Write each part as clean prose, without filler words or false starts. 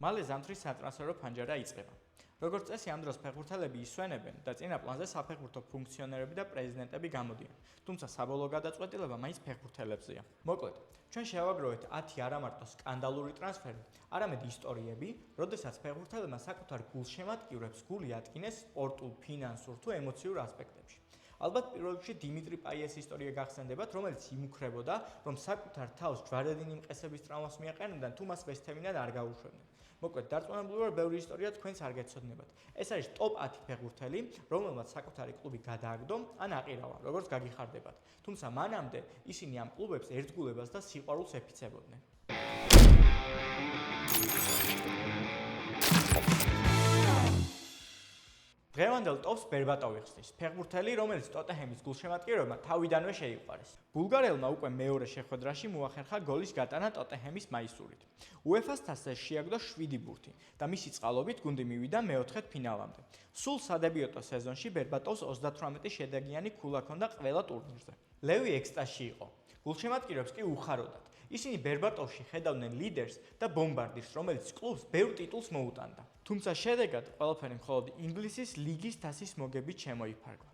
მალე ზამთრის სატრანსფერო ფანჯარა იწყება. როგორც წესი, ამ დროს ფეხბურთელები ისვენებენ და წინა პლანზე საფეხბურთო ფუნქციონერები და პრეზიდენტები გამოდიან. თუმცა საბოლოო გადაწყვეტილება მაინც ფეხბურთელებზეა. მოკლედ, ჩვენ შევაგროვეთ 10 არა მარტო სკანდალური ტრანსფერი, არამედ ისტორიები, როდესაც ფეხბურთელებმა საკუთარ გულშემატკივრებს გული ატკინეს სპორტულ, ფინანსურ თუ ემოციურ ასპექტებში. ალბათ პირველ რიგში დიმიტრი პაიეს ისტორია გახსენდებათ, რომელიც იმუქრებოდა, რომ საკუთარ თავს ჯვარედინი მყესების ტრავმას მიაყენებდნენ, თუ მას ვესთევინად არ გაუშვებდნენ. მოკლედ, დარწმუნებული ვარ, ბევრი ისტორია თქვენს არ გეცოდნებათ. ეს არის ტოპ 10 ფეხბურთელი, რომელმაც საკუთარი კლუბი გადააგდო ან აყირავა, როგორც გაგიხარდებათ. თუმცა მანამდე ისინი ამ კლუბებს ერთგულებას და სიყვარულს ეფიცებოდნენ. დღევანდელ ტოპს ბერბატოვი ხსნის, ფეხბურთელი, რომელიც ტოტენჰემის გულშემატკივრებმა თავიდანვე შეიყვარეს. ბულგარელმა უკვე მეორე შეხვედრაში მოახერხა გოლის გატანა ტოტენჰემის მაისურით. UEFA-ს თასზე შეაგდო 7 ბურთი და მისი წყალობით გუნდი მივიდა მეოთხედ ფინალამდე. სულ სადებიუტო სეზონში ბერბატოვს 38 შედეგიანი ქულა ჰქონდა ყველა ტურნირზე. ლევი ექსტასში იყო. გულშემატკივრებს კი უხაროდათ. ისინი ბერბატოვში ხედავდნენ ლიდერს და ბომბარდირს, რომელიც კლუბს ბევრ ტიტულს მოუტანდა. თუმცა შედეგად ყველაფერი მხოლოდ ინგლისის ლიგის თასის მოგებით შემოიფარგლა.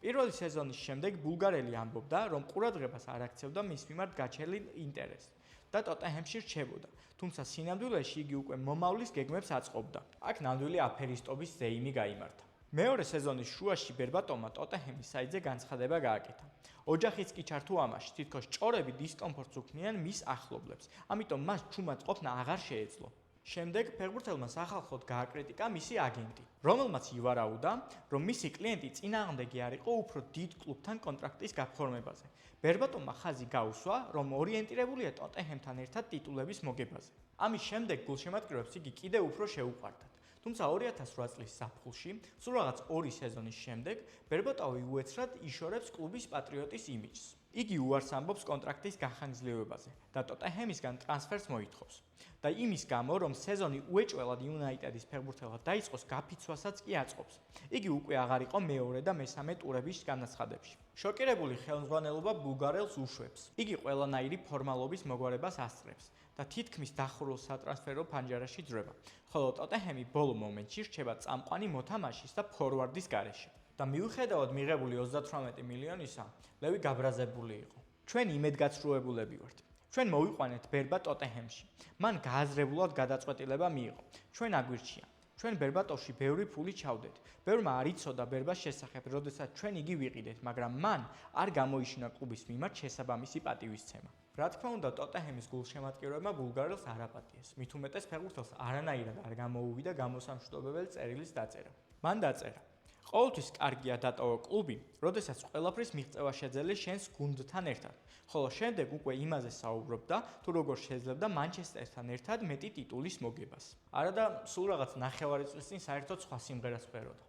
პირველი სეზონის შემდეგ ბულგარელი ამბობდა, რომ ყურადღებას არ აქცევდა მის მიმართ გაჩენილ ინტერესს და ტოტენჰემში რჩებოდა. თუმცა სინამდვილეში იგი უკვე მომავლის გეგმებს აწყობდა. აქ ნამდვილი აფერისტობის ზეიმი გაიმართა. მეორე სეზონის შუაში ბერბატოვმა ტოტენჰემის საიტზე განცხადება გააკეთა. ოჯახიც კი ჩართო ამაში, თითქოს ჭორები დისკომფორტს უქმნიან მის ახლობლებს, ამიტომ მას ჩუმად ყოფნა აღარ შეეძლო. შემდეგ ფეხბურთელმა სახალხოდ გააკრიტიკა მისი აგენტი, რომელმაც ივარაუდა, რომ მისი კლიენტი წინააღმდეგი არ იყო უფრო დიდ კლუბთან კონტრაქტის გაფორმებაზე. ბერბატოვმა ხაზი გაუსვა, რომ ორიენტირებულია ტოტენჰემთან ერთად ტიტულების მოგებაზე. ამის შემდეგ გულშემატკივრებს იგი კიდევ უფრო შეუყვარდათ. თუმცა 2008 წლის ზაფხულში, სულ რაღაც 2 სეზონის შემდეგ, ბერბატოვი უეცრად იშორებს კლუბის პატრიოტის იმიჯს. იგი უარს ამბობს კონტრაქტის გახანგრძლივებაზე და ტოტენჰემისგან ტრანსფერს მოითხოვს. და იმის გამო, რომ სეზონი უეჭველად იუნაიტედის ფეხბურთელად დაიწყოს, გაფიცვასაც კი აწყობს. იგი უკვე აღარ იყო მეორე და მესამე ტურების განაცხადებში. შოკირებული ხელმძღვანელობა ბულგარელს უშვებს. იგი ყველანაირი ფორმალობის მოგვარებას ასწრებს და თითქმის დახურულ სატრანსფერო ფანჯარაში ძრება, ხოლო ტოტენჰემი ბოლო მომენტში რჩება წამყვანი მოთამაშის და ფორვარდის გარეშე. და მიუხედავად მიღებული 38 მილიონისა, ლევი გაბრაზებული იყო. ჩვენ იმედგაცრუებულები ვართ. ჩვენ მოვიყვანეთ ბერბა ტოტენჰემში. მან გააზრებულად გადაწყვეტილება მიიღო. ჩვენ აგვირჩია. ჩვენ ბერბატოვში ბევრი ფული ჩავდეთ. ბევრმა არ იცოდა ბერბას შესახებ, როდესაც ჩვენ იგი ვიყიდეთ, მაგრამ მან არ გამოიშინა კლუბის მიმართ შესაბამისი პატივისცემა. რა თქმა უნდა, ტოტენჰემის გულშემატკივრებმა ბულგარელს არ აპატიეს. მით უმეტეს ფეხბურთელს არანაირად არ გამოუვიდა გამოსამშვიდობებელი წერილის დაწერა. მან დაწერა: ყოველთვის კარგია დატოვო კლუბი, როდესაც ყველაფრის მიღწევა შეძელე შენს გუნდთან ერთად, ხოლო შემდეგ უკვე იმაზე საუბრობდა, თუ როგორ შეძლებდა მანჩესტერთან ერთად მეტი ტიტულის მოგებას. არა და სულ რაღაც 9 წლის წინ საერთოდ სხვა სიმღერას ხვეროდა.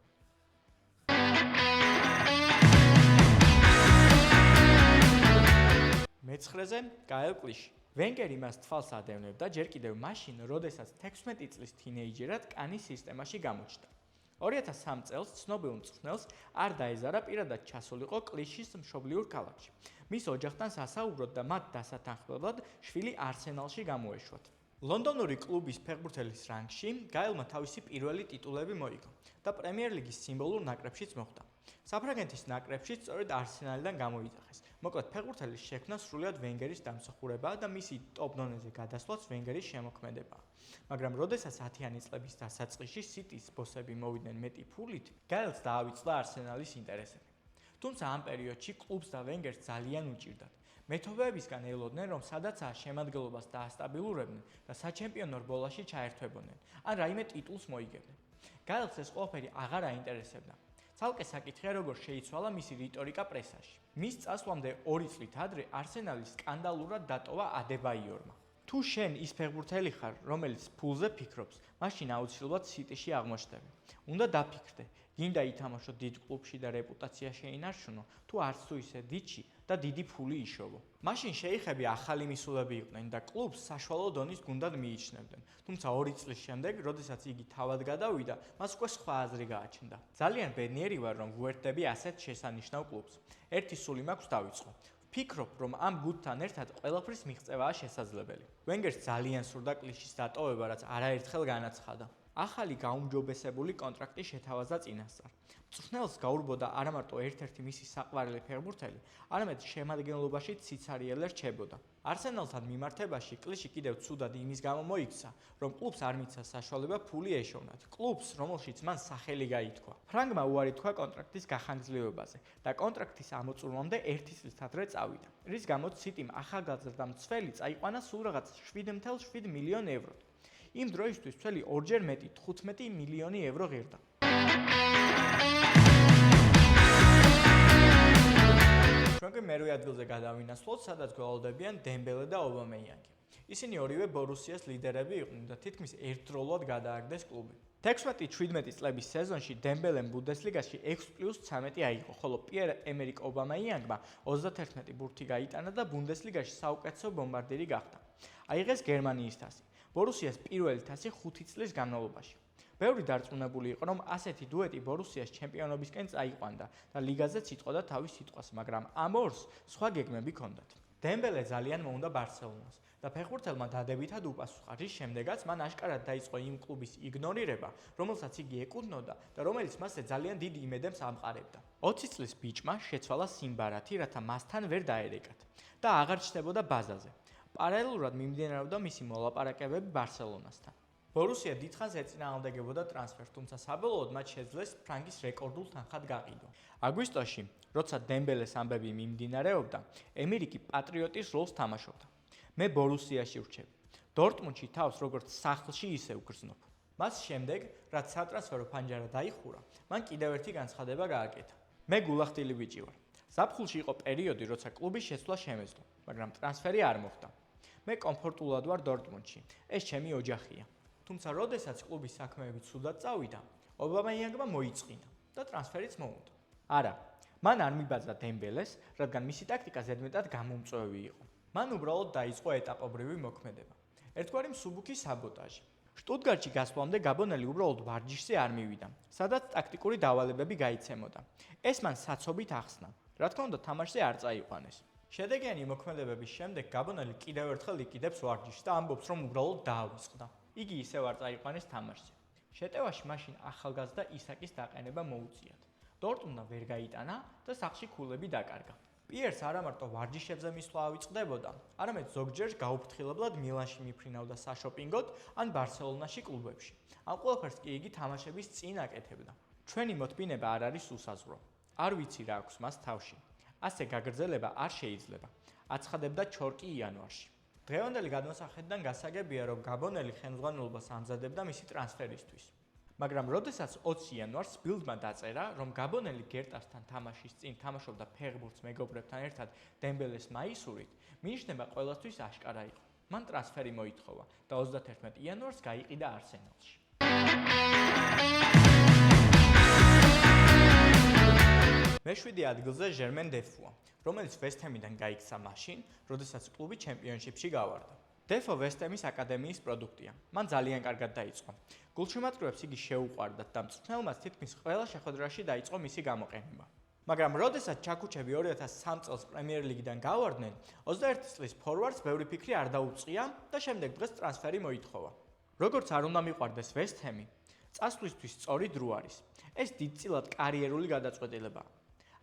მეცხრეზე გაელ კლიში. ვენგერი მას თვალს ადევნებდა ჯერ კიდევ მაშინ, როდესაც 16 წლის თინეიჯერად კანის სისტემაში გამოჩნდა. 2003 წელს ცნობილ მწვრთნელს არ დაეზარა პირადად ჩასულიყო კლიშის მშობლიურ ქალაქში. მის ოჯახთან სასაუბროდ და მათ დასათანხმებლად შვილი არსენალში გამოეშვათ. ლონდონური კლუბის ფეხბურთელის რანგში გაელმა თავისი პირველი ტიტულები მოიგო და პრემიერ ლიგის სიმბოლურ ნაკრებშიც მოხვდა. საფრანგეთის ნაკრებშიც სწორედ არსენალიდან გამოიძახეს. მოკლედ ფეხბურთელის შექმნა სრულად ვენგერის დამსახურებაა და მისი ტოპ დონეზე გადასვლაც ვენგერის შემოქმედებაა. მაგრამ როდესაც 10-იანი წლების დასაწყისში სიტის ბოსები მოვიდნენ მეტი ფულით, გაელს დაავიწყდა არსენალის ინტერესები. თუმცა ამ პერიოდში კლუბს და ვენგერს ძალიან უჭირდათ. მეთოვეებისგან ელოდნენ, რომ სადაცაა შემადგენლობას დაასტაბილურებდნენ და საჩემპიონო რბოლაში ჩაერთვებოდნენ, ან რაიმე ტიტულს მოიგებდნენ. გაელს ეს ყველაფერი აღარ აინტერესებდა. ცალკე საკითხია, როგორ შეიცვალა მისი რიტორიკა პრესაში. მის წასვლამდე 2 წლით ადრე არსენალი სკანდალურად დატოვა ადებაიორმა. თუ შენ ის ფეხბურთელი ხარ, რომელიც ფულზე ფიქრობს, მაშინ აუცილებლად სიტიში აღმოჩნდები. უნდა დაფიქრდე, გინდა ითამაშო დიდ კლუბში და რეპუტაცია შეინარჩუნო, თუ არც თუ ისე დიდში და დიდი ფული იშოვო. მაშინ შეიხები ახალი მისულები იყვნენ და კლუბს საშუალო დონის გუნდად მიიჩნევდნენ. თუმცა 2 წლის შემდეგ, როდესაც იგი თავად გადავიდა, მას უკვე სხვა აზრი გააჩნდა. ძალიან ბედნიერი ვარ, რომ ვუერთდები ასეთ შესანიშნავ კლუბს. ერთი სული მაქვს დავიწყო. ფიქრობ, რომ ამ გუნდთან ერთად ყველაფრის მიღწევაა შესაძლებელი. ვენგერს ძალიან სურდა კლიშის დატოვება, რაც არაერთხელ განაცხადა. ახალი გაუმჯობესებული კონტრაქტი შეთავაზა წინასწარ. მწვრთნელს გაურბოდა არა მარტო ერთ-ერთი მისი საყვარელი ფეხბურთელი, არამედ შემადგენლობაში ციცარიელე რჩებოდა. არსენალთან მიმართებაში კლიში კიდევ ცუდად იმის გამო მოიქცა, რომ კლუბს არ მიცა საშუალება ფული ეშოვნათ. კლუბს, რომელშიც მან სახელი გაითქვა. ფრანგმა უარი თქვა კონტრაქტის გახანგრძლივებაზე და კონტრაქტის ამოწურვამდე 1 წლის ადრე წავიდა. რის გამოც სიტიმ ახალგაზრდა მცველი წაიყვანა სულ რაღაც 7.7 მილიონ ევროდ. იმ დროისთვის მცველი ორჯერ მეტი 15 მილიონი евро ღირდა. ჩვენ მერვე ადგილზე გადავინაცვლოთ, სადაც გვალდებიან დემბელე და ობამეიანგი. ისინი ორივე ბორუსიას ლიდერები იყვნენ და თითქმის ერთდროულად გადააგდეს კლუბი. 16-17 წლების სეზონში დემბელემ ბუნდესლიგაში 6+13 აიღო, ხოლო პიერ-ემერიკ ობამეიანგმა 31 ბურთი გაიტანა და ბუნდესლიგაში საუკეთესო ბომბარდირი გახდა. აიღეს გერმანიის თასი. ბორუსიას პირველი თასი 5 წლის განმავლობაში. ბევრი დარწმუნებული იყო, რომ ასეთი დუეტი ბორუსიას ჩემპიონობისკენ წაიყვანდა და ლიგაზეც იტყოდა თავის სიტყვას, მაგრამ ამ ორს სხვა გეგმები ჰქონდათ. დემბელე ძალიან მოუნდა ბარსელონას და ფეხბურთელმა დადებითად უპასუხა, რის შემდეგაც მან აშკარად დაიწყო იმ კლუბის იგნორირება, რომელსაც იგი ეკუთვნოდა და რომელიც მასზე ძალიან დიდ იმედებს ამყარებდა. 20 წლის ბიჭმა შეცვალა სიმბარათი, რათა მასთან ვერ დაერეკათ და აღარ ჩნდებოდა ბაზაზე. პარალელურად მიმდინარეობდა მისი მოლაპარაკებები ბარსელონასთან. ბორუსია დიდხანს ეწინააღმდეგებოდა ტრანსფერს, თუმცა საბოლოოდ მათ შეძლეს ფრანგის რეკორდულ თანხად გაყიდვა. აგვისტოში, როცა დემბელეს ამბები მიმდინარეობდა, ემერიკი პატრიოტის როლს თამაშობდა. მე ბორუსიაში ვრჩები. დორტმუნდში თავს როგორც სახლში ისე ვგრძნობ. მას შემდეგ, რაც სატრანსფერო ფანჯარა დაიხურა, მან კიდევ ერთი განცხადება გააკეთა. მე გულახდილი ბიჭი ვარ. ზაფხულში იყო პერიოდი, როცა კლუბის შეცვლა შემეძლო, მაგრამ ტრანსფერი არ მოხდა. მე კომფორტულად ვარ დორტმუნდში. ეს ჩემი ოჯახია. თუმცა, როდესაც კლუბის საქმეები ცუდად წავიდა, ობამეიანგმა მოიწყინა და ტრანსფერიც მოუნდა. არა, მან არ მიბაძა დემბელეს, რადგან მისი ტაქტიკა ზედმეტად გამომწვევი იყო. მან უბრალოდ დაიწყო ეტაპობრივი მოქმედება. ერთგვარი მსუბუქი საბოტაჟი. შტუტგარტში გასვლამდე გაბონელი უბრალოდ ვარჯიშზე არ მივიდა, სადაც ტაქტიკური დავალებები გაიცემოდა. ეს მან საცობით ახსნა. რა თქმა უნდა, თამაშზე არ წაიყვანეს. შედეგიანი მოქმედებების შემდეგ გაბონელი კიდევ ერთხელ იყიდებს ვარჯიშს და ამბობს, რომ უბრალოდ დაავიწყდა. იგი ისევ არ წაიყვანეს თამაშზე. შეტევაში მაშინ ახალგაზრდა ისაკის დაყენება მოუწიათ. დორტმუნდმა ვერ გაიტანა და სახლში ქულები დაკარგა. პიერს არა მარტო ვარჯიშებზე მისვლა ავიწყდებოდა, არამედ ზოგჯერ გაუფრთხილებლად მილანში მიფრინავდა საშოპინგოდ ან ბარსელონაში კლუბებში. ამ ყველაფერს კი იგი თამაშების წინ აკეთებდა. ჩვენი მოთმინება არ არის უსაზღვრო. არ ვიცი რა აქვს მას თავში. ასე გაგრძელება არ შეიძლება. აცხადებდა ჩორკი იანვარში. დღევანდელი გადმოსახედიდან გასაგებია, რომ გაბონელი ხელმძღვანელობას ამზადებდა მისი ტრანსფერისთვის. მაგრამ როდესაც 20 იანვარს ბილდმა დაწერა, რომ გაბონელი გერტასთან თამაშის წინ თამაშობდა ფეხბურთს მეგობრებთან ერთად დემბელეს მაისურით, მინიშნება ყველასთვის აშკარა იყო. მან ტრანსფერი მოითხოვა და 31 იანვარს გაიყიდა არსენალში. მეშვიდე ადგილზე ჟერმენ დეფოა, რომელიც ვესტჰემიდან გაიქცა მაშინ, როდესაც კლუბი ჩემპიონშიპში გავარდა. დეფო ვესტჰემის აკადემიის პროდუქტია. მან ძალიან კარგად დაიწყო. გულშემატკივრებს იგი შეუყვარდათ და მწვრთნელმაც თითქმის ყველა შეხვედრაში დაიწყო მისი გამოყენება. მაგრამ როდესაც ჩაკუჩები 2003 წელს პრემიერ ლიგიდან გავარდნენ, 21 წლის ფორვარდს ბევრი ფიქრი არ დაუწყია და შემდეგ დღეს ტრანსფერი მოითხოვა. როგორც არ უნდა მიყვარდეს ვესტჰემი, წასვლისთვის სწორი დრო არის. ეს დიდწილად კარიერული გადაწყვეტილებაა.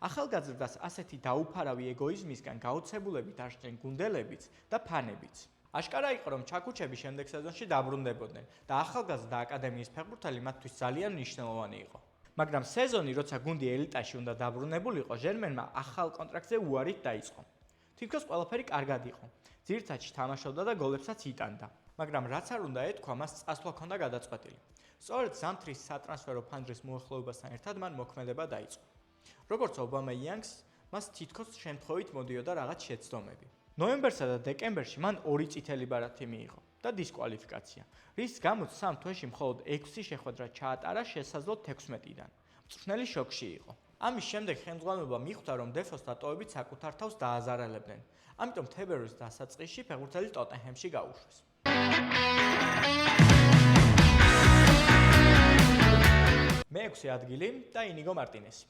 ახალგაზრდას ასეთი დაუფარავი ეგოიზმისგან გაოცებულებით არჩნენ გუნდელებიც და ფანებიც. აშკარა იყო, რომ ჩაკუჩები შემდეგ სეზონში დაბრუნდებოდნენ და ახალგაზრდა აკადემიის ფეხბურთელი მათთვის ძალიან მნიშვნელოვანი იყო. მაგრამ სეზონი, როცა გუნდი ელიტაში უნდა დაბრუნებულიყო, ჟერმენმა ახალ კონტრაქტზე უარით დაიწყო. თითქოს ყველაფერი კარგად იყო. ძირითადში თამაშობდა და გოლებსაც იტანდა, მაგრამ რაც არ უნდა ეთქვა, მას წასვლა ჰქონდა გადაწყვეტილი. სწორედ ზამთრის სატრანსფერო ფანჯრის მოახლოებასთან ერთად მან მოქმედება დაიწყო. როგორც ობამეიანგს, მას თითქოს შემთხვევით მოდიოდა რაღაც შეცდომები. ნოემბერსა და დეკემბერში მან 2 წითელი ბარათი მიიღო და დისკვალიფიკაცია, რის გამოც სამ თვეში მხოლოდ 6 შეხვედრა ჩაატარა შესაძლოდ 16-დან. მწვრთნელი შოკში იყო. ამის შემდეგ ხელმძღვანელობა მიხვდა, რომ დეფოს დატოვებით საკუთარ თავს დააზარალებდნენ. ამიტომ თებერვლის დასაწყისში ფეხბურთელი ტოტენჰემში გაუშვეს. მე-6 ადგილი და ინიგო მარტინესი.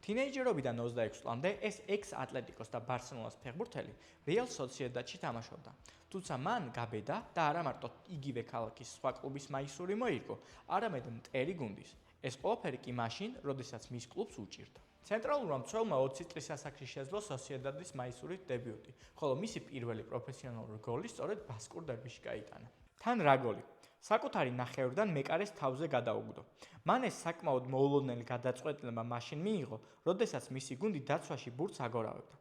თინეიჯერობიდან 26 წლამდე ეს ექს-ატლეტიკოს და ბარსელონას ფეხბურთელი რეალ სოციედადში თამაშობდა. თუმცა მან გაბედა და არა მარტო იგივე ქალაქის სხვა კლუბის მაისური მოიგო, არამედ მტერი გუნდის. ეს ყველაფერი კი მაშინ, როდესაც მის კლუბს უჭირდა. ცენტრალურმა მცველმა 20 წლის ასაკში შეძლო სოსიედადის მაისურით დებიუტი, ხოლო მისი პირველი პროფესიონალური გოლი სწორედ ბასკურ დერბიში გაიტანა. თან რა გოლი? საკუთარი ნახევრიდან მეკარეს თავზე გადაუგდო. მან ეს საკმაოდ მოულოდნელი გადაწყვეტილება მაშინ მიიღო, როდესაც მისი გუნდი დაცვაში ბურთს აგორავებდა.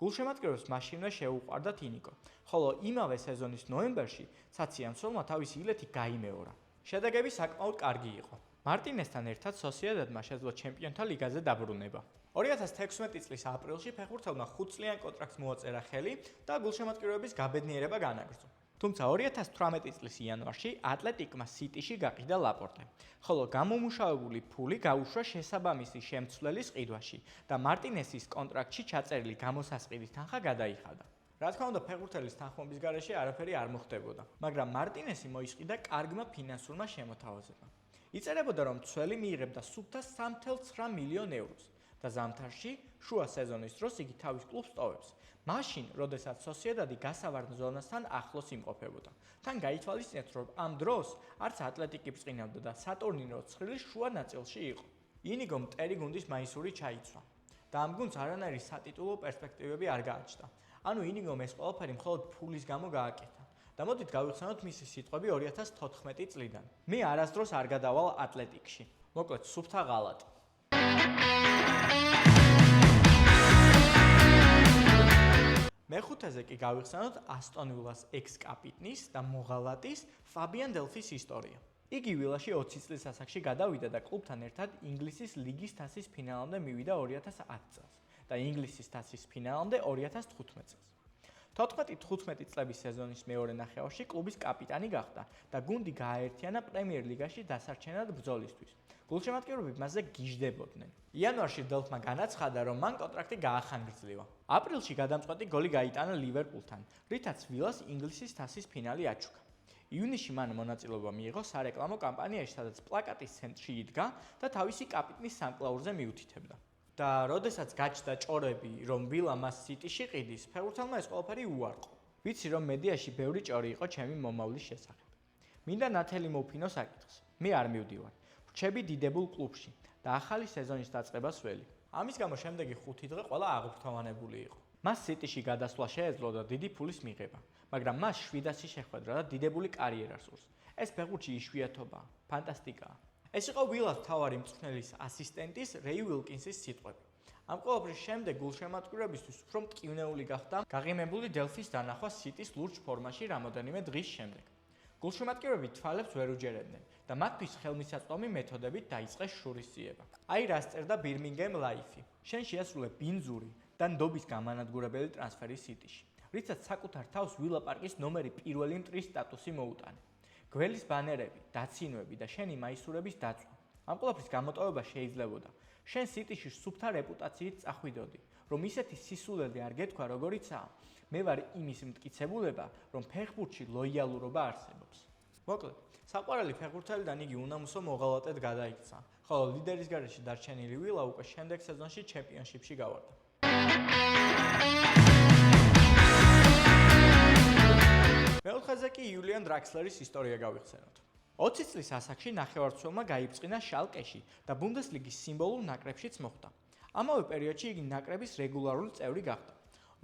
გულშემატკივრებს მაშინვე შეუყვარდა თინიკო, ხოლო იმავე სეზონის ნოემბერში ცაციან მცველმა თავისი ილეთი გაიმეორა. შედეგები საკმაოდ კარგი იყო. მარტინესთან ერთად სოსიედადმა შეძლო ჩემპიონთა ლიგაზე დაბრუნება. 2016 წლის აპრილში ფეხბურთელმა 5 წლიან კონტრაქტს მოაწერა ხელი და გულშემატკივრების გაბედნიერება განაგრძო. თუმცა 2018 წლის იანვარში ატლეტიკმა სიტიში გაყიდა ლაპორტე, ხოლო გამომუშავებული ფული გაუშვა შესაბამისი შემცვლელის ყიდვაში და მარტინესის კონტრაქტში ჩაწერილი გამოსასყიდის თანხა გადაიხადა. რა თქმა უნდა, ფეხბურთელის თანხმობის გარეშე არაფერი არ მოხდებოდა, მაგრამ მარტინესი მოისყიდა კარგმა ფინანსურმა შემოთავაზებამ. იწერებოდა, რომ მცველი მიიღებდა სუფთა 3,9 მილიონ ევროს და ზამთარში, შუა სეზონის დროს იგი თავის კლუბს ტოვებს. მაშინ, როდესაც სოსიედადი გასავარდ ზონასთან ახლოს იმყოფებოდა. თან გაითვალისწინეთ, რომ ამ დროს არც ატლეტიკი ბრწყინავდა და სატურნირო ცხრილის შუა ნაწილში იყო. ინიგომ მტერი გუნდის მაისური ჩაიცვა და ამ გუნდს არანაირი სატიტულო პერსპექტივები არ გააჩნდა. ანუ ინიგომ ეს ყველაფერი მხოლოდ ფულის გამო გააკეთა. და მოდით გავიხსენოთ მისი სიტყვები 2014 წლიდან. მე არასდროს არ გადავალ ატლეტიკში. მოკლედ, სუფთა ღალატი. მეხუთეზე კი გავიხსენოთ ასტონ ვილას ექს-კაპიტნის და მოღალატის ფაბიან დელფის ისტორია. იგი ვილაში 20 წლის ასაკში გადავიდა და კლუბთან ერთად ინგლისის ლიგის თასის ფინალამდე მივიდა 2010 წელს და ინგლისის თასის ფინალამდე 2015 წელს. 14-15 წლების სეზონის მეორე ნახევარში კლუბის კაპიტანი გახდა და გუნდი გააერთიანა პრემიერ ლიგაში დასარჩენად ბრძოლისთვის. გულშემატკივრები მასზე გიჟდებოდნენ. იანვარში დელფმა განაცხადა, რომ მან კონტრაქტი გაახანგრძლივა. აპრილში გადამწყვეტი გოლი გაიტანა ლივერპულთან, რითაც ვილას ინგლისის თასის ფინალი აჩუქა. ივნისში მან მონაწილეობა მიიღო სარეკლამო კამპანიაში, სადაც პლაკატის ცენტრში იდგა და თავისი კაპიტნის სამკლაურზე მიუთითებდა. და როდესაც გაჩნდა ჭორები, რომ ვილა მას სიტიში ყიდის, ფეხბურთელმა ეს ყველაფერი უარყო. ვიცი, რომ მედიაში ბევრი ჭორი იყო ჩემი მომავლის შესახებ. მინდა ნათელი მოვფინო საკითხს. მე არ მივდივარ. რჩები დიდებულ კლუბში და ახალი სეზონის დაწყებას ველი. ამის გამო შემდეგი 5 დღე ყველა აღფრთოვანებული იყო. მას სიტიში გადასვლა შეეძლო და დიდი ფულის მიღება, მაგრამ მას 700 შეხვედრა და დიდებული კარიერა სურს. ეს ფეხბურთში იშვიათობაა, ფანტასტიკაა. ეს იყო ვილას მთავარი მწვრთნელის ასისტენტის რეი უილკინსის სიტყვები. ამ ყველაფრის შემდეგ გულშემატკივრებისთვის უფრო მტკივნეული გახდა გაღიმებული დელფის დანახვა სიტის ლურჯ ფორმაში რამოდენიმე დღის შემდეგ. გულშემატკივრები თვალებს ვერ უჯერებდნენ და მათთვის ხელმისაწვდომი მეთოდებით დაიწყეს შურისძიება. აი რას წერდა Birmingham Life. შენ შეასრულე ბინძური და ნდობის გამანადგურებელი ტრანსფერი სიტიში, რითაც საკუთარ თავს ვილა პარკის ნომერი პირველი მტრის სტატუსი მოუტანე. გველის ბანერები, დაცინვები და შენი მაისურების დაცვა. ამ ყველაფრის გამოტოვება შეიძლებოდა. შენ სიტიში სუფთა რეპუტაციით წახვიდოდი, რომ ისეთი სისულელე არ გეთქვა, როგორიცაა. მე ვარ იმის მტკიცებულება, რომ ფეხბურთში ლოიალურობა არსებობს. მოკლედ, საყვარელი ფეხბურთელიდან იგი უნამუსო მოღალატედ გადაიქცა, ხოლო ლიდერის გარეშე დარჩენილი ვილა უკვე შემდეგ სეზონში ჩემპიონშიპში გავარდა. მეოთხეზე კი იულიან დრაქსლერის ისტორია გავიხსენოთ. 20 წლის ასაკში ნახევარმცველმა გაიბწყინა შალკეში და ბუნდესლიგის სიმბოლურ ნაკრებშიც მოხვდა. ამავე პერიოდში იგი ნაკრების რეგულარული წევრი გახდა.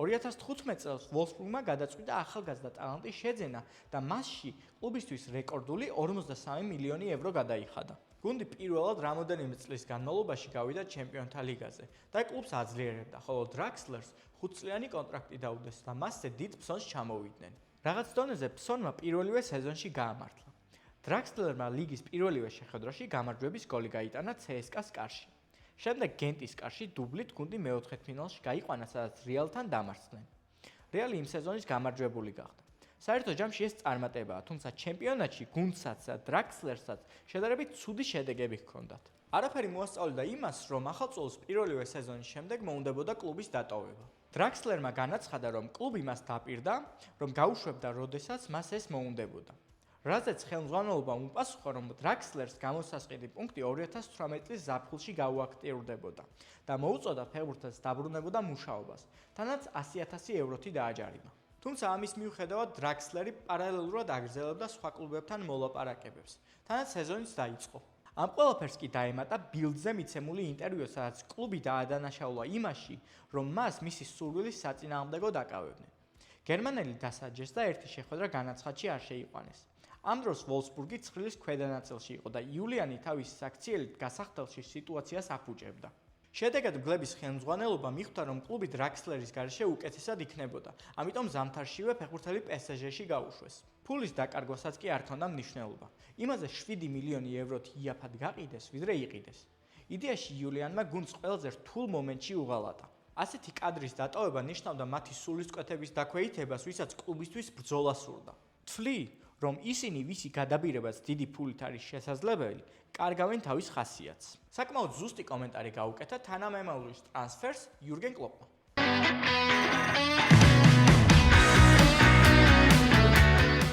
2015 წელს ვოლსბურგმა გადაწყვიტა ახალგაზრდა ტალანტის შეძენა და მასში კლუბისთვის რეკორდული 53 მილიონი ევრო გადაიხადა. გუნდი პირველად რამოდენიმე წლის განმავლობაში გავიდა ჩემპიონთა ლიგაზე და კლუბს აძლიერებდა, ხოლო დრაქსლერს 5 წლიანი კონტრაქტი დაუდეს და მასზე დიდ ფსონს ჩამოვიდნენ. რაღაც დონეზე ფსონმა პირველივე სეზონში გაამართლა. დრაქსლერმა ლიგის პირველივე შეხვედრაში გამარჯვების გოლი გაიტანა CSKA-ს კარში. შემდეგ გენტის კარში დუბლით გუნდი მეოთხედფინალში გაიყვანა, სადაც რეალთან დამარცხდნენ. რეალი იმ სეზონის გამარჯვებული გახდა. საერთო ჯამში ეს წარმატებაა, თუმცა ჩემპიონატში გუნდსაც და დრაქსლერსაც შედარებით ცუდი შედეგები ჰქონდათ. არაფერი მოასწავლიდა იმას, რომ ახალწლოვანს პირველივე სეზონის შემდეგ მოუნდებოდა კლუბის დატოვება. დრაქსლერმა განაცხადა, რომ კლუბი მას დაპირდა, რომ გაუშვებდა, როდესაც მას ეს მოუნდებოდა. რაზეც ხელმძღვანელობამ უპასუხა, რომ დრაქსლერს გამოსასყიდი პუნქტი 2018 წლის ზაფხულში გაუაქტიურდებოდა და მოუწოდა ფეხბურთელს დაბრუნებოდა მუშაობას, თანაც 100,000 ევროთი დააჯარიმა. თუმცა ამის მიუხედავად დრაქსლერი პარალელურად აგრძელებდა სხვა კლუბებთან მოლაპარაკებებს, თანაც სეზონიც დაიწყო. ამ ყველაფერს კი დაემატა ბილდზე მიცემული ინტერვიუ, სადაც კლუბი დაადანაშაულა იმაში, რომ მას მისი სურვილის საწინააღმდეგო დაკავებდნენ. გერმანელი დასაჯეს და ერთი შეხვედრა განაცხადში არ შეიყვანეს. ამ დროს ვოლსბურგი ცხრილის ქვედანაწილში იყო და იულიანი თავის საქციელით გასახდელში სიტუაციას აფუჭებდა. შედეგად მგლების ხელმძღვანელობა მიხვდა, რომ კლუბი დრაქსლერის გარეშე უკეთესად იქნებოდა, ამიტომ ზამთარშივე ფეხბურთელი PSG-ში გაუშვეს. ფულის დაკარგვასაც კი არ ჰქონდა მნიშვნელობა. იმაზე 7 მილიონი ევროთი იაფად გაყიდეს, ვიდრე იყიდეს. იდეაში იულიანმა გუნდს ყველაზე რთულ მომენტში უღალატა. ასეთი კადრის დატოვება ნიშნავდა მათი სულისკვეთების დაქვეითებას, ვისაც კლუბისთვის ბრძოლა სურდა. თვლი, რომ ისინი ვისი გადაბირებაც დიდი ფულით არის შესაძლებელი, კარგავენ თავის ხასიათს. საკმაოდ ზუსტი კომენტარი გაუკეთა თანამემამულის ტრანსფერს იურგენ კლოპმა.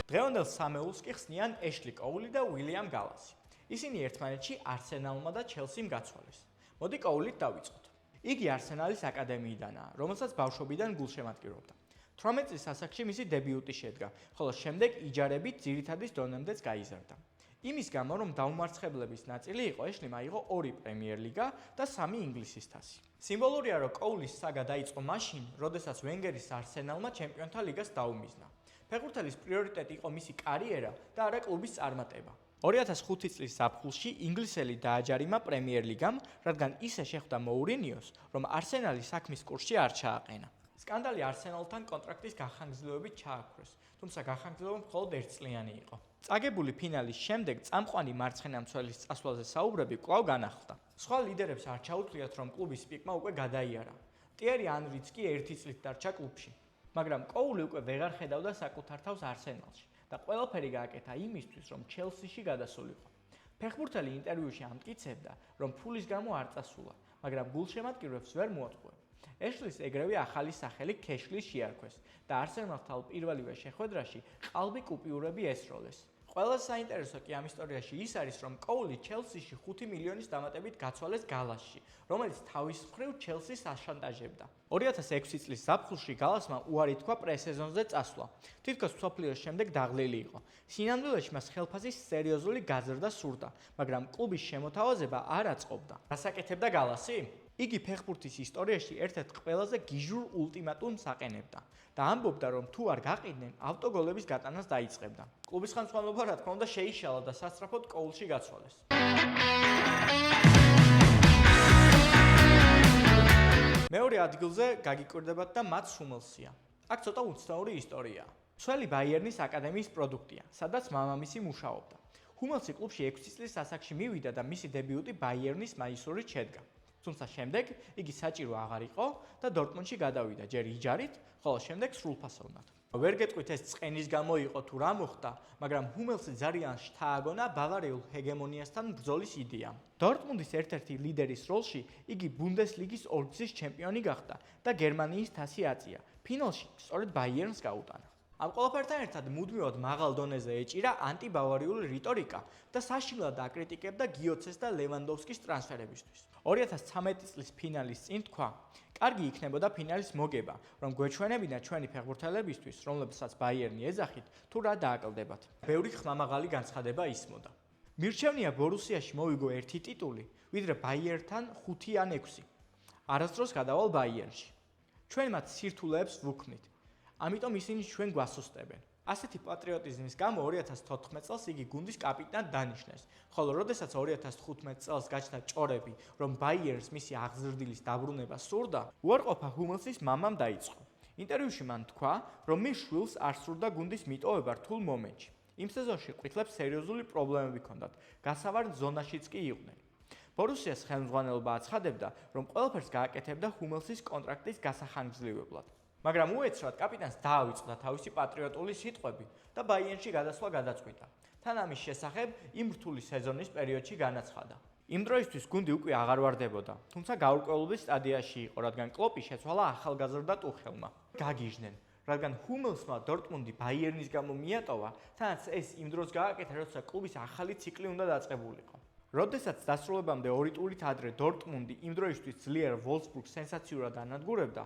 დღევანდელ სამეულს კი ხსნიან ეშლი კოული და უილიამ გალასი. ისინი ერთმანეთში არსენალმა და ჩელსიმ გაცვალეს. მოდი კოულით დავიწყოთ. იგი არსენალის აკადემიიდანაა, რომელსაც ბავშვობიდან გულშემატკივრობდა. 18 წლის ასაკში მისი დებიუტი შედგა, ხოლო შემდეგ იჯარებით ძირითადის დონემდეც გაიზარდა. იმის გამო, რომ დაუმარცხებლების ნაწილი იყო, ეშლიმ აიღო 2 პრემიერლიგა და 3 ინგლისის თასი. სიმბოლურია, რომ კოულის საგა დაიწყო მაშინ, როდესაც ვენგერის არსენალმა ჩემპიონთა ლიგას დაუმიზნა. ფეხბურთელის პრიორიტეტი იყო მისი კარიერა და არა კლუბის წარმატება. 2005 წლის ზაფხულში ინგლისელი დააჯარიმა პრემიერლიგამ, რადგან ისე შეხვდა მოურინიოს, რომ არსენალი საქმის კურსში არ ჩააყენა. სკანდალი არსენალთან კონტრაქტის გახანგრძლივებით ჩააქრეს, თუმცა გახანგრძლივება მხოლოდ ერთწლიანი იყო. წაგებული ფინალის შემდეგ წამყვანი მარცხენა მცველის წასვლაზე საუბრები კვლავ განახლდა. სხვა ლიდერებს არ ჩაუთვლიათ, რომ კლუბის პიკმა უკვე გადაიარა. ტიერი ანრიც კი 1 წლით დარჩა კლუბში, მაგრამ კოული უკვე ვეღარ ხედავდა საკუთარ თავს არსენალში და ყველაფერი გააკეთა იმისთვის, რომ ჩელსიში გადასულიყო. ფეხბურთელი ინტერვიუში ამტკიცებდა, რომ ფულის გამო არ წასულა, მაგრამ გულშემატკივრებს ვერ მოატყუა. ეშლის ეგრევე ახალი სახელი ქეშლის შეარქვეს და არსენალთან პირველივე შეხვედრაში ყალბი კუპიურები ესროლეს. ყველა საინტერესო კი ამ ისტორიაში ის არის, რომ კოული ჩელსიში 5 მილიონის დამატებით გაცვალეს გალასში, რომელიც თავის მხრივ ჩელსის აშანტაჟებდა. 2006 წლის ზაფხულში გალასმა უარი თქვა პრესეზონზე წასვლა. თითქოს მსოფლიოს შემდეგ დაღლილი იყო. სინამდვილეში მას ხელფასის სერიოზული გაზრდა სურდა, მაგრამ კლუბის შემოთავაზება არ აწყობდა. რასაკეთებდა გალასი? იგი ფეხბურთის ისტორიაში ერთ-ერთ ყველაზე გიჟურ ულტიმატუმს აყენებდა და ამბობდა, რომ თუ არ გაყიდნენ, ავტოგოლების გატანას დაიწყებდა. კლუბის ხელმძღვანელობა რა თქმა უნდა შეიშალა და სასწრაფოდ კოულში გაცვალეს. მეორე ადგილზე გაგიკვირდებათ და მაც ჰუმელსია. აქ ცოტა უცნაური ისტორიაა. მცველი ბაიერნის აკადემიის პროდუქტია, სადაც მამამისი მუშაობდა. ჰუმელსი კლუბში 6 წლის ასაკში მივიდა და მისი დებიუტი ბაიერნის მაისურით შედგა. თუმცა შემდეგ იგი საჭირო აღარ იყო და დორტმუნდში გადავიდა, ჯერ იჯარით, ხოლო შემდეგ სრულფასოვნად. ვერ გეტყვით ეს წყენის გამო იყო თუ რა მოხდა, მაგრამ ჰუმელსი ძალიან შთააგონა ბავარიულ ჰეგემონიასთან ბრძოლის იდეამ. დორტმუნდის ერთ-ერთი ლიდერის როლში იგი ბუნდესლიგის 2 გზის ჩემპიონი გახდა და გერმანიის თასი აწია. ფინალში სწორედ ბაიერნს გაუტანა. ამ ყველაფერთან ერთად მუდმივად მაღალ დონეზე ეჭირა ანტიბავარიული რიტორიკა და საშინლად აკრიტიკებდა გიოცეს და ლევანდოვსკის ტრანსფერებისთვის. 2013 წლის ფინალის წინ თქვა, კარგი იქნებოდა ფინალის მოგება, რომ გვეჩვენებინა ჩვენი ფეხბურთელებისთვის, რომლებსაც ბაიერნი ეძახით, თუ რა დააკლდებათ. ბევრი ხმამაღალი განცხადება ისმოდა. მირჩევნია ბორუსიაში მოვიგო 1 ტიტული, ვიდრე ბაიერნთან 5 ან 6. არასდროს გადავალ ბაიერნში. ჩვენ მათ სირთულეებს ვუქმნით. ამიტომ ისინი ჩვენ გვასუსტებენ. ასეთი პატრიოტიზმის გამო 2014 წელს იგი გუნდის კაპიტანად დანიშნეს, ხოლო როდესაც 2015 წელს გაჩნდა ჭორები, რომ ბაიერნს მისი აღზრდილის დაბრუნება სურდა, უარყოფა ჰუმელსის მამამ დაიწყო. ინტერვიუში მან თქვა, რომ მის შვილს არ სურდა გუნდის მიტოვება რთულ მომენტში. იმ სეზონში ყვითლებს სერიოზული პრობლემები ჰქონდათ, გასავარდ ზონაშიც კი იყვნენ. ბორუსიას ხელმძღვანელობა აცხადებდა, რომ ყველაფერს გააკეთებდა ჰუმელსის კონტრაქტის გასახანგრძლივებლად. მაგრამ უეცრად კაპიტანს დაავიწყდა თავისი პატრიოტული სიტყვები და ბაიერნში გადასვლა გადაწყვიტა. თან ამის შესახებ იმ რთული სეზონის პერიოდში განაცხადა. იმ დროისთვის გუნდი უკვე აღარ ვარდებოდა, თუმცა გაურკვევლობის სტადიაში იყო, რადგან კლოპი შეცვალა ახალგაზრდა ტუხელმა. გაგიჟდნენ, რადგან ჰუმელსმა დორტმუნდი ბაიერნის გამო მიატოვა, თანაც ეს იმ დროს გააკეთა, როცა კლუბის ახალი ციკლი უნდა დაწყებულიყო. როდესაც დასრულებამდე 2 ტურით ადრე დორტმუნდი იმ დროისთვის ძლიერ ვოლფსბურგს სენსაციურად ანადგურებდა,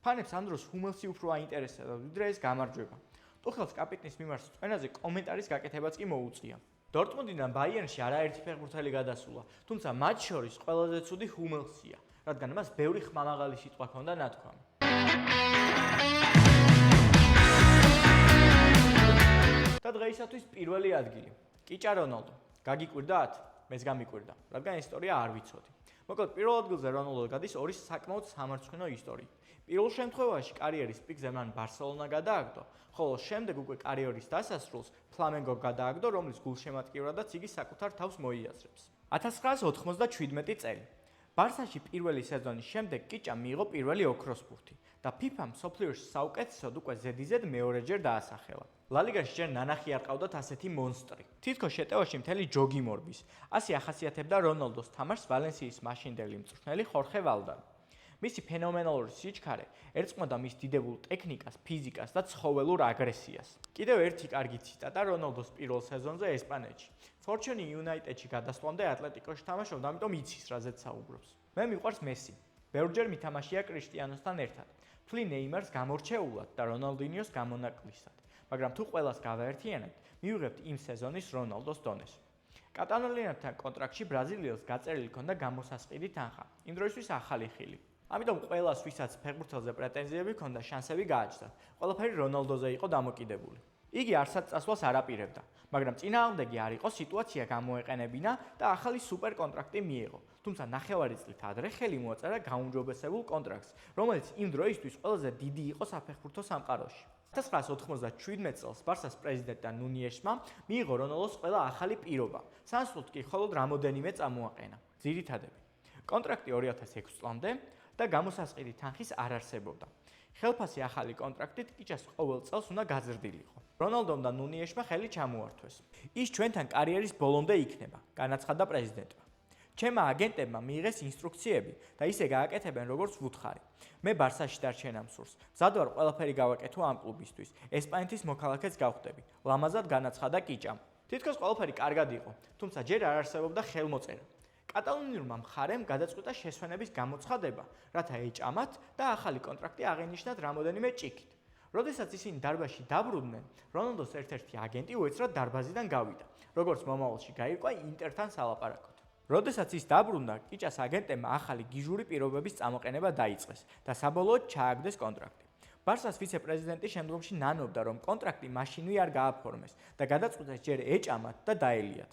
ფანებს ამ დროს ჰუმელსი უფრო აინტერესებდა, ვიდრე ეს გამარჯვება. ტუხელს კაპიტნის მიმართ წვენაზე კომენტარის გაკეთებაც კი მოუწია. დორტმუნდიდან ბაიერნში არაერთი ფეხბურთელი გადასულა, თუმცა მათ შორის ყველაზე ცუდი ჰუმელსია, რადგან მას ბევრი ხმამაღალი სიტყვა ჰქონდა ნათქვამი. და დღეისათვის პირველი ადგილი. კიჭა რონალდო. გაგიკვირდათ? მეც გამიკვირდა, რადგან ისტორია არ ვიცოდი. მოკლედ, პირველ ადგილზე რონალდო გადის ორი საკმაოდ სამარცხვინო ისტორიით. პირველ შემთხვევაში კარიერის პიკზე მან ბარსელონა გადააგდო, ხოლო შემდეგ უკვე კარიერის დასასრულს ფლამენგო გადააგდო, რომლის გულშემატკივრადაც იგი საკუთარ თავს მოიაზრებს. 1997 წელი. ბარსაში პირველი სეზონის შემდეგ კიჭამ მიიღო პირველი ოქროს ბურთი და FIFA მსოფლიოში საუკეთესოდ უკვე ზედიზედ მეორეჯერ დაასახელა. ლალიგაში ჯერ ნანახი არ ყავდათ ასეთი მონსტრი. თითქოს შეტევაში მთელი ჯოგი მორბის. ასე ახასიათებდა რონალდოს თამაშს ვალენსიის მაშინდელი მწვრთნელი ხორხე ვალდანი. მისი ფენომენალური სიჩქარე ერწყმოდა მის დიდებულ ტექნიკას, ფიზიკას და ცხოველურ აგრესიას. კიდევ ერთი კარგი ციტატა რონალდოს პირველ სეზონზე ესპანეთში. Fortune United-ში გადასვლამდე ატლეტიკოში თამაშობდა, ამიტომ იცის, რაზეც საუბრობს. მე მიყვარს მესი. ბევრჯერ მითამაშია კრისტიანოსთან ერთად. ფლი ნეიმარს გამორჩეულად და რონალდინიოს გამონაკლისად. მაგრამ თუ ყველას გავაერთიანებთ, მივიღებთ იმ სეზონის რონალდოს დონეს. კატალონიელთან კონტრაქტში ბრაზილიელს გაწერილი ჰქონდა გამოსასყიდი თანხა. იმ დროისთვის ახალი ხილი. ამიტომ ყველას, ვისაც ფეხბურთელზე პრეტენზიები ჰქონდა, შანსები გააჩნდა. ყველაფერი რონალდოზე იყო დამოკიდებული. იგი არსად წასვლას არ აპირებდა, მაგრამ წინააღმდეგი არ იყო, სიტუაცია გამოეყენებინა და ახალი სუპერ კონტრაქტი მიიღო. თუმცა ნახევარი წლით ადრე ხელი მოაწერა გაუმჯობესებულ კონტრაქტს, რომელიც იმ დროისთვის ყველაზე დიდი იყო საფეხბურთო სამყაროში. 1997 წელს ბარსას პრეზიდენტ ნუნიესმა მიიღო რონალდოს ყველა ახალი პირობა. სანსულოდ კი მხოლოდ რამოდენიმე წამოაყენა. ძირითადები. კონტრაქტი 2006 წლამდე და გამოსასყიდი თანხის არ არსებობდა. ხელფასი ახალი კონტრაქტით კიჭას ყოველ წელს უნდა გაზრდილიყო. რონალდომ და ნუნიესმა ხელი ჩამოართვეს. ის ჩვენთან კარიერის ბოლომდე იქნება, განაცხადა პრეზიდენტმა. ჩემმა აგენტებმა მიიღეს ინსტრუქციები და ისე გააკეთებენ, როგორც ვუთხარი. მე ბარსაში დარჩენა მსურს. მზად ვარ ყველაფერი გავაკეთო ამ კლუბისთვის. ესპანეთის მოქალაქეც გავხდები. ლამაზად განაცხადა კიჭამ. თითქოს ყველაფერი კარგად იყო, თუმცა ჯერ არ არსებობდა ხელმოწერა. კატალონიურმა მხარემ გადაწყვიტა შესვენების გამოცხადება, რათა ეჭამათ და ახალი კონტრაქტი აღენიშნათ რამოდენიმე ჭიქით. როდესაც ისინი დარბაზში დაბრუნდნენ, რონალდოს ერთ-ერთი აგენტი უეცრად დარბაზიდან გავიდა, როგორც მომავალში გაირკვა ინტერთან სალაპარაკოდ. როდესაც ის დაბრუნდა, კიჭას აგენტებმა ახალი გიჟური პირობების წამოყენება დაიწყეს და საბოლოოდ ჩააგდეს კონტრაქტი. ბარსას ვიცე-პრეზიდენტი შემდგომში ნანობდა, რომ კონტრაქტი მაშინვე არ გააფორმეს და გადაწყვიტეს ჯერ ეჭამათ და დაელიათ.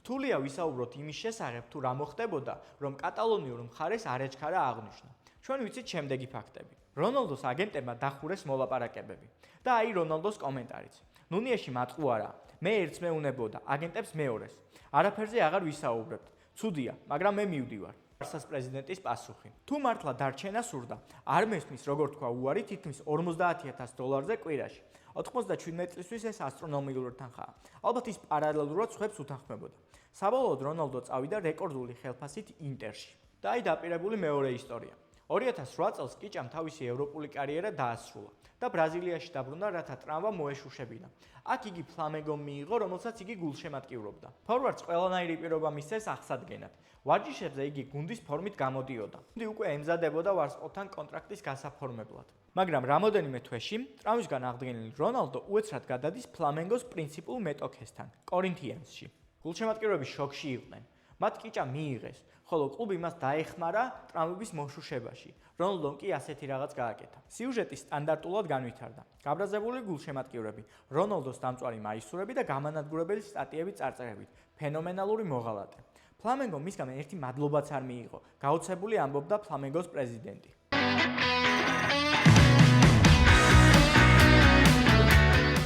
რთულია ვისაუბროთ იმის შესახებ, თუ რა მოხდებოდა, რომ კატალონიურ მხარეს არ ეჩქარა აღნიშვნა. ჩვენ ვიცით შემდეგი ფაქტები. რონალდოს აგენტებმა დახურეს მოლაპარაკებები და აი რონალდოს კომენტარიც. ნუნიესში მატყუ არა, მე ერთს მეუნებოდა, აგენტებს მეორეს. არაფერზე აღარ ვისაუბრებთ. ცუდია, მაგრამ მე მივდივარ. ბარსას პრეზიდენტის პასუხი. თუ მართლა დარჩენა სურდა, არ მესმის, როგორ თქვა უარი, თითქმის $50,000 კვირაში. 97 წლისთვის ეს ასტრონომიული თანხაა. ალბათ ის პარალელურად სხვებს უთანხმებოდა. საბოლოოდ რონალდო წავიდა რეკორდული ხელფასით ინტერში. და აი დაპირებული მეორე ისტორია. 2008 წელს კიჭამ თავისი ევროპული კარიერა დაასრულა და ბრაზილიაში დაბრუნდა, რათა ტრამვა მოეშუშებინა. აქ იგი ფლამენგომ მიიღო, რომელსაც იგი გულშემატკივრობდა. ფორვარდს ყველანაირი პირობა მისცეს აღსადგენად. ვარჯიშებზე იგი გუნდის ფორმით გამოდიოდა. გუნდი უკვე ემზადებოდა ვარსკვლავთან კონტრაქტის გასაფორმებლად. მაგრამ რამოდენიმე თვეში ტრამვისგან აღდგენილი რონალდო უეცრად გადადის ფლამენგოს პრინციპულ მეტოქესთან, კორინთიენსში. გულშემატკივრები შოკში იყვნენ. მათ კიჭა მიიღეს, ხოლო კლუბი მას დაეხმარა ტრამვების მოშუშებაში. რონალდომ კი ასეთი რაღაც გააკეთა. სიუჟეტი სტანდარტულად განვითარდა. გაბრაზებული გულშემატკივრები, რონალდოს დამწვარი მაისურები და გამანადგურებელი სტატიები წარწერებით. ფენომენალური მოღალატე. ფლამენგომ მისგან ერთი მადლობაც არ მიიღო. გაოცებული ამბობდა ფლამენგოს პრეზიდენტი.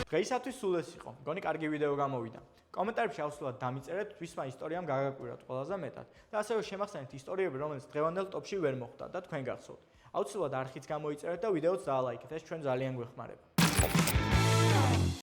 დღეისათვის სულ ეს იყო. მგონი კარგი ვიდეო გამოვიდა. კომენტარებში აუცილებლად დამიწერეთ, ვისმა ისტორიამ გაგაკვირათ ყველაზე მეტად და ასევე შემახსენეთ ისტორიები, რომელიც დღევანდელ ტოპში ვერ მოხვდა და თქვენ გახსოვთ. აუცილებლად არხიც გამოიწერეთ და ვიდეოც დაალაიქეთ, ეს ჩვენ ძალიან გვეხმარება.